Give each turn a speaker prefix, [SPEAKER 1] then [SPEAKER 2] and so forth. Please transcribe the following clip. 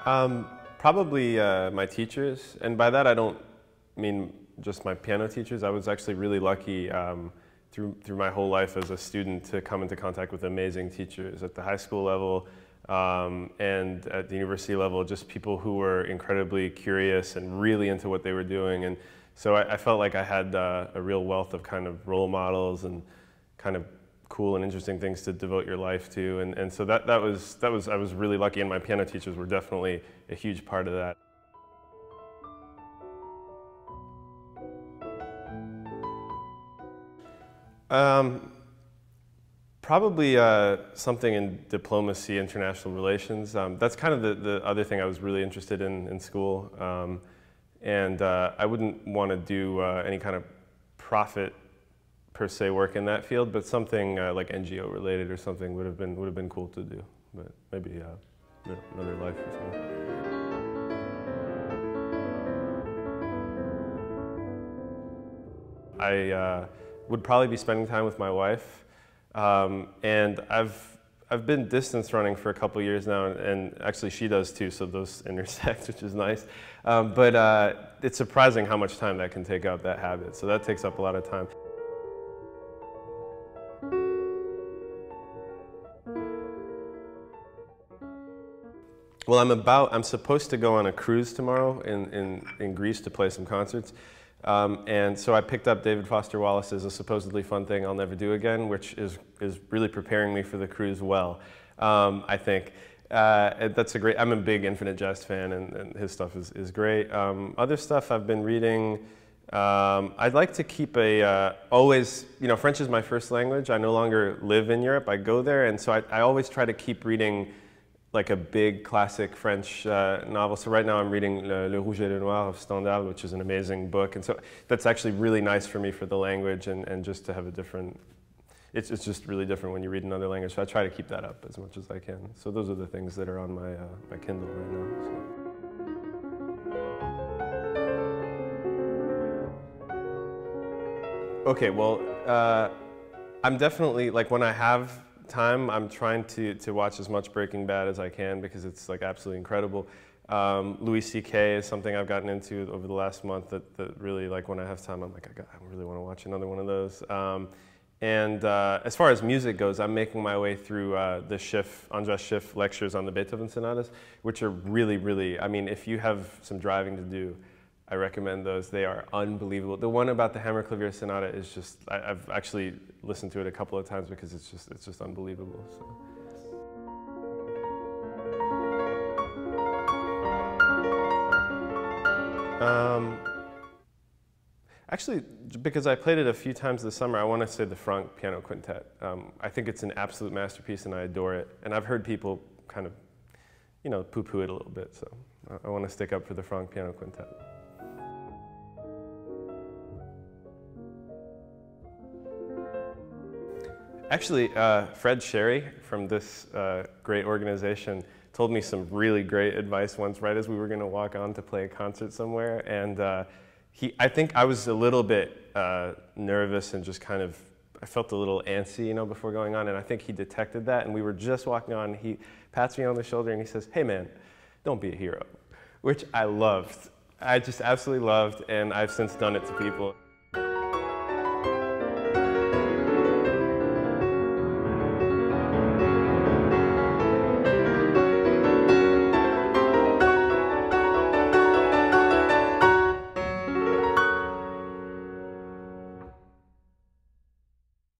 [SPEAKER 1] Probably my teachers, and by that I don't mean just my piano teachers. I was actually really lucky through my whole life as a student to come into contact with amazing teachers at the high school level and at the university level, just people who were incredibly curious and really into what they were doing. And so I felt like I had a real wealth of kind of role models and kind of cool and interesting things to devote your life to, and so I was really lucky, and my piano teachers were definitely a huge part of that. Probably something in diplomacy, international relations. That's kind of the other thing I was really interested in school, and I wouldn't want to do any kind of profit per se work in that field, but something like NGO related or something would have been cool to do. But maybe another life or something. I would probably be spending time with my wife, and I've been distance running for a couple years now, and actually she does too, so those intersect, which is nice. But it's surprising how much time that can take up, that habit. So that takes up a lot of time. Well, I'm supposed to go on a cruise tomorrow in Greece to play some concerts. And so I picked up David Foster Wallace's A Supposedly Fun Thing I'll Never Do Again, which is really preparing me for the cruise well, I think. That's I'm a big Infinite Jest fan, and his stuff is great. Other stuff I've been reading, I'd like to keep always, French is my first language. I no longer live in Europe, I go there, and so I always try to keep reading like a big classic French novel. So right now I'm reading Le Rouge et le Noir of Stendhal, which is an amazing book. And so that's actually really nice for me for the language and just to have a different, it's just really different when you read another language. So I try to keep that up as much as I can. So those are the things that are on my Kindle right now. So. Okay, well, I'm definitely, like when I have time, I'm trying to watch as much Breaking Bad as I can because it's like absolutely incredible. Louis C.K. is something I've gotten into over the last month that really, like when I have time, I'm like, I really want to watch another one of those. And as far as music goes, I'm making my way through the Andras Schiff lectures on the Beethoven sonatas, which are really, really, I mean, if you have some driving to do, I recommend those. They are unbelievable. The one about the Hammerklavier Sonata is just, I've actually listened to it a couple of times because it's just unbelievable. So. Actually, because I played it a few times this summer, I want to say the Franck Piano Quintet. I think it's an absolute masterpiece and I adore it. And I've heard people kind of, poo-poo it a little bit, so I want to stick up for the Franck Piano Quintet. Actually, Fred Sherry from this great organization told me some really great advice once right as we were going to walk on to play a concert somewhere. And I think I was a little bit nervous and just kind of, I felt a little antsy, before going on. And I think he detected that. And we were just walking on. He pats me on the shoulder and he says, "Hey man, don't be a hero," which I loved. I just absolutely loved. And I've since done it to people.